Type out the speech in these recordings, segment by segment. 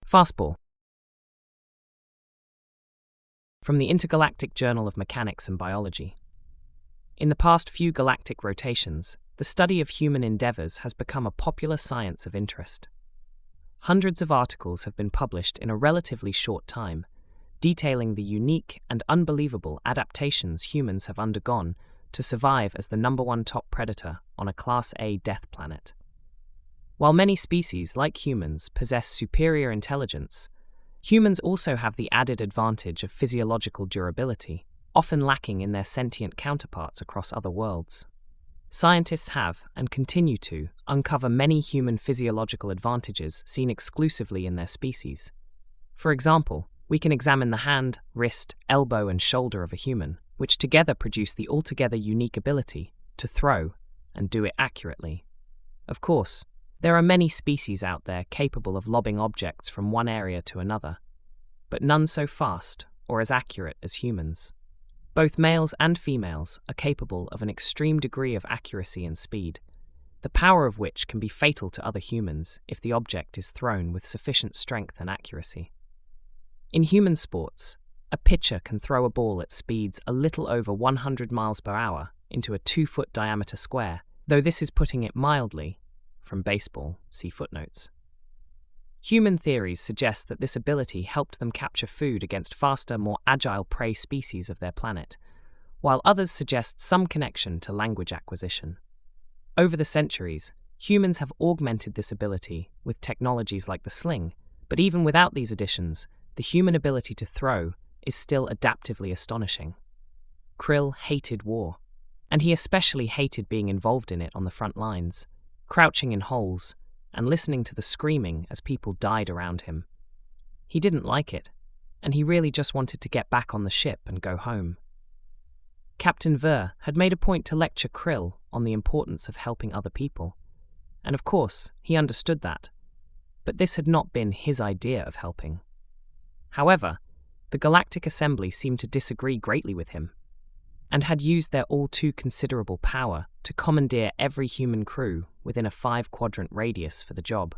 Fastball. From the Intergalactic Journal of Mechanics and Biology. In the past few galactic rotations, the study of human endeavors has become a popular science of interest. Hundreds of articles have been published in a relatively short time, detailing the unique and unbelievable adaptations humans have undergone to survive as the #1 top predator on a Class A death planet. While many species, like humans, possess superior intelligence, humans also have the added advantage of physiological durability, often lacking in their sentient counterparts across other worlds. Scientists have, and continue to, uncover many human physiological advantages seen exclusively in their species. For example, we can examine the hand, wrist, elbow, and shoulder of a human, which together produce the altogether unique ability to throw and do it accurately. Of course, there are many species out there capable of lobbing objects from one area to another, but none so fast or as accurate as humans. Both males and females are capable of an extreme degree of accuracy and speed, the power of which can be fatal to other humans if the object is thrown with sufficient strength and accuracy. In human sports, a pitcher can throw a ball at speeds a little over 100 miles per hour into a 2-foot diameter square, though this is putting it mildly. From baseball, see footnotes. Human theories suggest that this ability helped them capture food against faster, more agile prey species of their planet, while others suggest some connection to language acquisition. Over the centuries, humans have augmented this ability with technologies like the sling, but even without these additions, the human ability to throw is still adaptively astonishing. Krill hated war, and he especially hated being involved in it on the front lines, crouching in holes and listening to the screaming as people died around him. He didn't like it, and he really just wanted to get back on the ship and go home. Captain Ver had made a point to lecture Krill on the importance of helping other people, and of course he understood that, but this had not been his idea of helping. However, the Galactic Assembly seemed to disagree greatly with him, and had used their all-too considerable power to commandeer every human crew within a 5-quadrant radius for the job,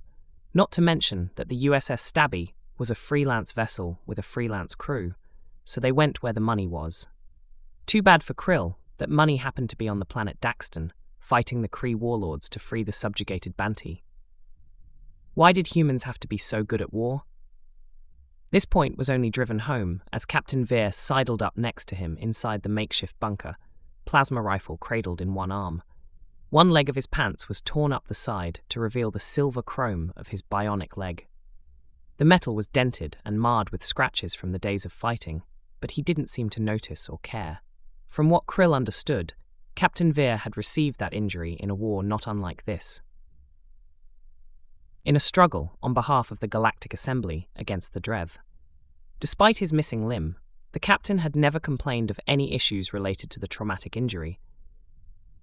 not to mention that the USS Stabby was a freelance vessel with a freelance crew, so they went where the money was. Too bad for Krill that money happened to be on the planet Daxton, fighting the Kree warlords to free the subjugated Banti. Why did humans have to be so good at war? This point was only driven home as Captain Veer sidled up next to him inside the makeshift bunker, plasma rifle cradled in one arm. One leg of his pants was torn up the side to reveal the silver chrome of his bionic leg. The metal was dented and marred with scratches from the days of fighting, but he didn't seem to notice or care. From what Krill understood, Captain Veer had received that injury in a war not unlike this. In a struggle on behalf of the Galactic Assembly against the Drev. Despite his missing limb, the captain had never complained of any issues related to the traumatic injury.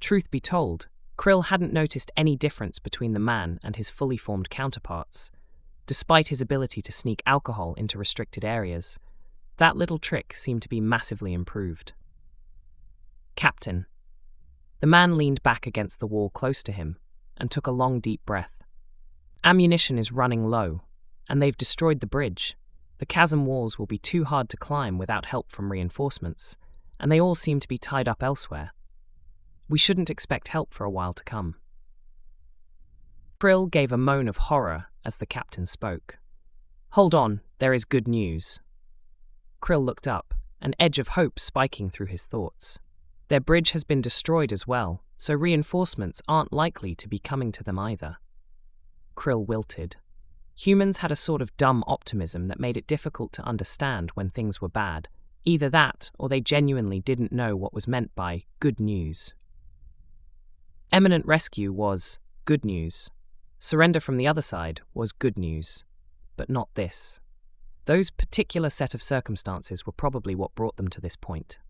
Truth be told, Krill hadn't noticed any difference between the man and his fully formed counterparts. Despite his ability to sneak alcohol into restricted areas, that little trick seemed to be massively improved. Captain. The man leaned back against the wall close to him and took a long, deep breath. Ammunition is running low, and they've destroyed the bridge. The chasm walls will be too hard to climb without help from reinforcements, and they all seem to be tied up elsewhere. We shouldn't expect help for a while to come. Krill gave a moan of horror as the captain spoke. Hold on, there is good news. Krill looked up, an edge of hope spiking through his thoughts. Their bridge has been destroyed as well, so reinforcements aren't likely to be coming to them either. Krill wilted. Humans had a sort of dumb optimism that made it difficult to understand when things were bad. Either that, or they genuinely didn't know what was meant by good news. Imminent rescue was good news. Surrender from the other side was good news. But not this. Those particular set of circumstances were probably what brought them to this point.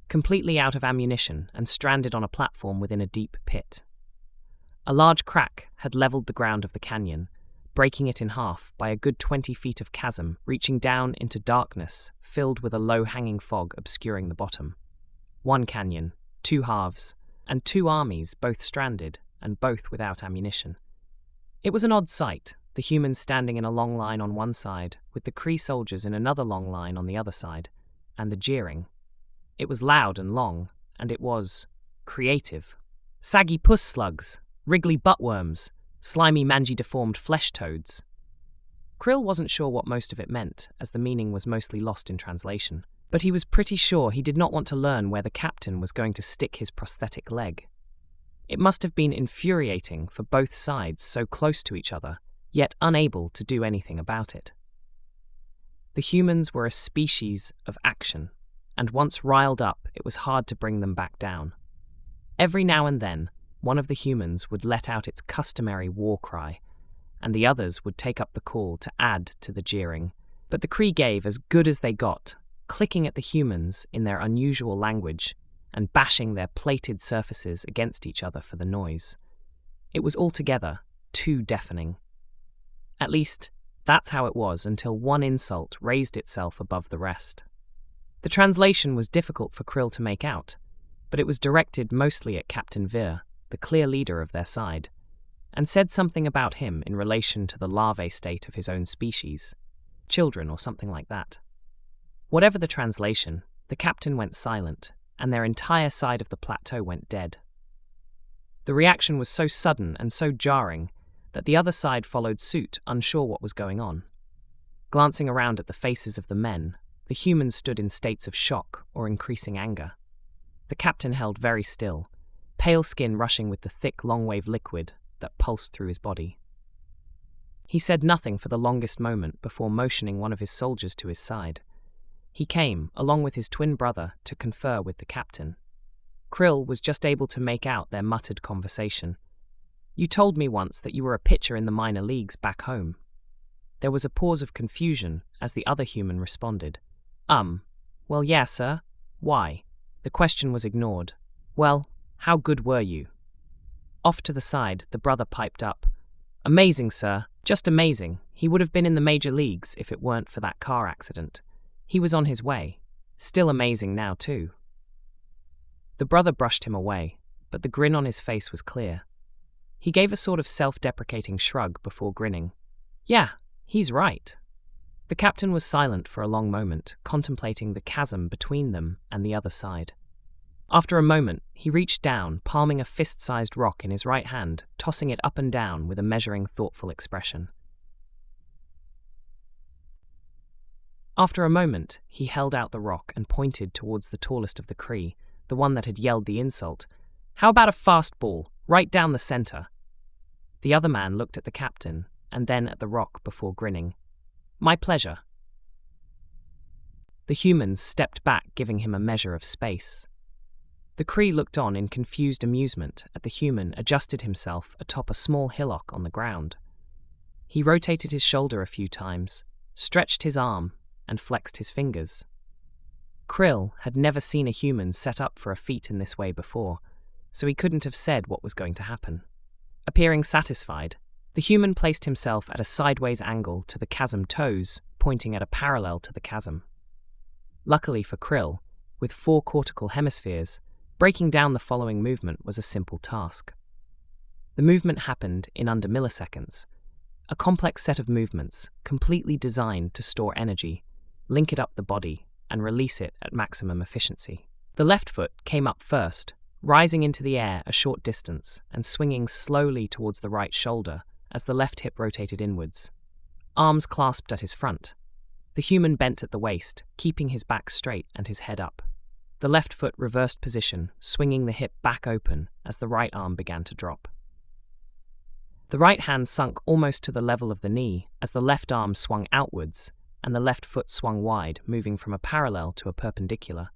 Completely out of ammunition and stranded on a platform within a deep pit. A large crack had leveled the ground of the canyon, breaking it in half by a good 20 feet of chasm reaching down into darkness filled with a low-hanging fog obscuring the bottom. One canyon, two halves, and two armies both stranded and both without ammunition. It was an odd sight, the humans standing in a long line on one side, with the Kree soldiers in another long line on the other side, and the jeering. It was loud and long, and it was creative. Saggy puss slugs, wriggly buttworms, slimy mangy-deformed flesh toads. Krill wasn't sure what most of it meant, as the meaning was mostly lost in translation, but he was pretty sure he did not want to learn where the captain was going to stick his prosthetic leg. It must have been infuriating for both sides so close to each other, yet unable to do anything about it. The humans were a species of action, and once riled up, it was hard to bring them back down. Every now and then, one of the humans would let out its customary war cry, and the others would take up the call to add to the jeering. But the Kree gave as good as they got, clicking at the humans in their unusual language and bashing their plated surfaces against each other for the noise. It was altogether too deafening. At least, that's how it was until one insult raised itself above the rest. The translation was difficult for Krill to make out, but it was directed mostly at Captain Vir, the clear leader of their side, and said something about him in relation to the larvae state of his own species, children or something like that. Whatever the translation, the captain went silent, and their entire side of the plateau went dead. The reaction was so sudden and so jarring that the other side followed suit, unsure what was going on. Glancing around at the faces of the men, the humans stood in states of shock or increasing anger. The captain held very still, pale skin rushing with the thick, long-wave liquid that pulsed through his body. He said nothing for the longest moment before motioning one of his soldiers to his side. He came, along with his twin brother, to confer with the captain. Krill was just able to make out their muttered conversation. "You told me once that you were a pitcher in the minor leagues back home." There was a pause of confusion as the other human responded. Well, yeah, sir. Why?" The question was ignored. "Well, how good were you?" Off to the side, the brother piped up. "Amazing, sir. Just amazing. He would have been in the major leagues if it weren't for that car accident. He was on his way. Still amazing now, too." The brother brushed him away, but the grin on his face was clear. He gave a sort of self-deprecating shrug before grinning. "Yeah, he's right." The captain was silent for a long moment, contemplating the chasm between them and the other side. After a moment, he reached down, palming a fist-sized rock in his right hand, tossing it up and down with a measuring, thoughtful expression. After a moment, he held out the rock and pointed towards the tallest of the Kree, the one that had yelled the insult. "How about a fast ball, right down the center?" The other man looked at the captain, and then at the rock before grinning. "My pleasure." The humans stepped back, giving him a measure of space. The Kree looked on in confused amusement at the human adjusted himself atop a small hillock on the ground. He rotated his shoulder a few times, stretched his arm, and flexed his fingers. Krill had never seen a human set up for a feat in this way before, so he couldn't have said what was going to happen. Appearing satisfied, the human placed himself at a sideways angle to the chasm toes, pointing at a parallel to the chasm. Luckily for Krill, with 4 cortical hemispheres, breaking down the following movement was a simple task. The movement happened in under milliseconds, a complex set of movements completely designed to store energy, link it up the body, and release it at maximum efficiency. The left foot came up first, rising into the air a short distance and swinging slowly towards the right shoulder as the left hip rotated inwards. Arms clasped at his front. The human bent at the waist, keeping his back straight and his head up. The left foot reversed position, swinging the hip back open as the right arm began to drop. The right hand sunk almost to the level of the knee as the left arm swung outwards and the left foot swung wide, moving from a parallel to a perpendicular.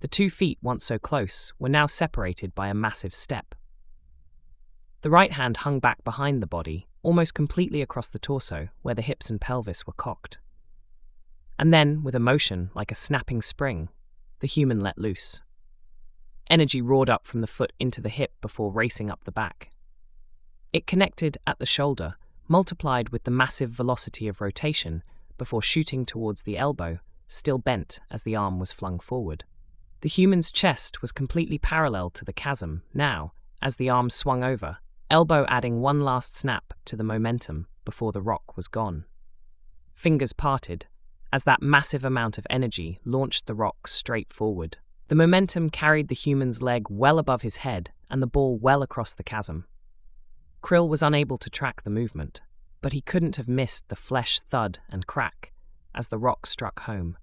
The 2 feet, once so close, were now separated by a massive step. The right hand hung back behind the body, almost completely across the torso, where the hips and pelvis were cocked. And then, with a motion like a snapping spring, the human let loose. Energy roared up from the foot into the hip before racing up the back. It connected at the shoulder, multiplied with the massive velocity of rotation, before shooting towards the elbow, still bent as the arm was flung forward. The human's chest was completely parallel to the chasm now, as the arm swung over, elbow adding one last snap to the momentum before the rock was gone. Fingers parted, as that massive amount of energy launched the rock straight forward. The momentum carried the human's leg well above his head and the ball well across the chasm. Krill was unable to track the movement, but he couldn't have missed the flesh thud and crack as the rock struck home.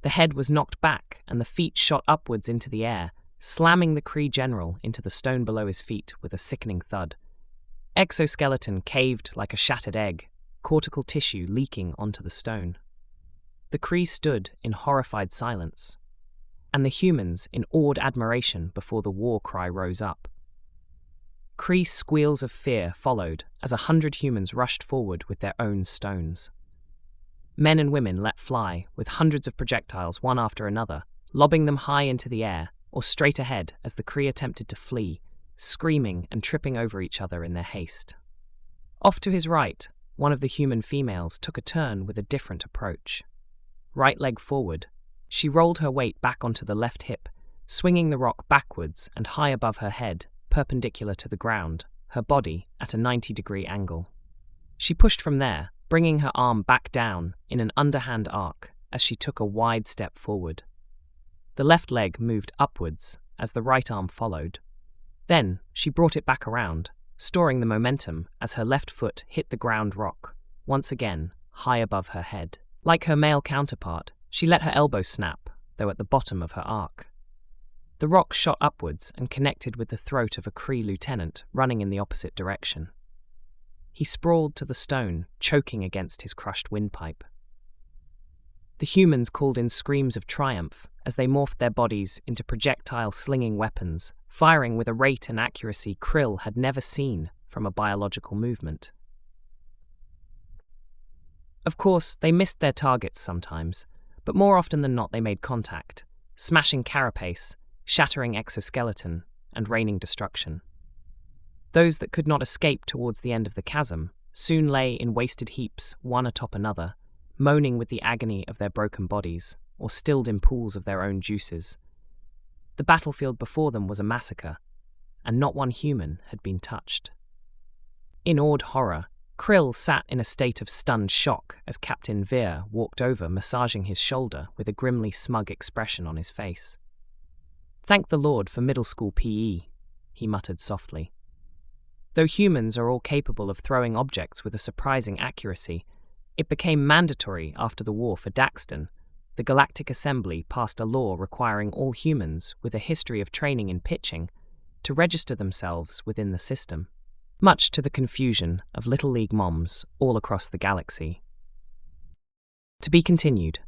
The head was knocked back and the feet shot upwards into the air, slamming the Kree general into the stone below his feet with a sickening thud. Exoskeleton caved like a shattered egg, cortical tissue leaking onto the stone. The Kree stood in horrified silence, and the humans in awed admiration before the war cry rose up. Kree squeals of fear followed as 100 humans rushed forward with their own stones. Men and women let fly, with hundreds of projectiles one after another, lobbing them high into the air or straight ahead as the Kree attempted to flee, screaming and tripping over each other in their haste. Off to his right, one of the human females took a turn with a different approach. Right leg forward, she rolled her weight back onto the left hip, swinging the rock backwards and high above her head, perpendicular to the ground, her body at a 90-degree angle. She pushed from there, bringing her arm back down in an underhand arc as she took a wide step forward. The left leg moved upwards as the right arm followed. Then she brought it back around, storing the momentum as her left foot hit the ground rock, once again high above her head. Like her male counterpart, she let her elbow snap, though at the bottom of her arc. The rock shot upwards and connected with the throat of a Kree lieutenant running in the opposite direction. He sprawled to the stone, choking against his crushed windpipe. The humans called in screams of triumph as they morphed their bodies into projectile-slinging weapons, firing with a rate and accuracy Krill had never seen from a biological movement. Of course, they missed their targets sometimes, but more often than not they made contact, smashing carapace, shattering exoskeleton, and raining destruction. Those that could not escape towards the end of the chasm soon lay in wasted heaps, one atop another, moaning with the agony of their broken bodies, or stilled in pools of their own juices. The battlefield before them was a massacre, and not one human had been touched. In awed horror, Krill sat in a state of stunned shock as Captain Veer walked over, massaging his shoulder with a grimly smug expression on his face. "Thank the Lord for middle school PE," he muttered softly. Though humans are all capable of throwing objects with a surprising accuracy, it became mandatory after the war for Daxton. The Galactic Assembly passed a law requiring all humans with a history of training in pitching to register themselves within the system, much to the confusion of Little League moms all across the galaxy. To be continued.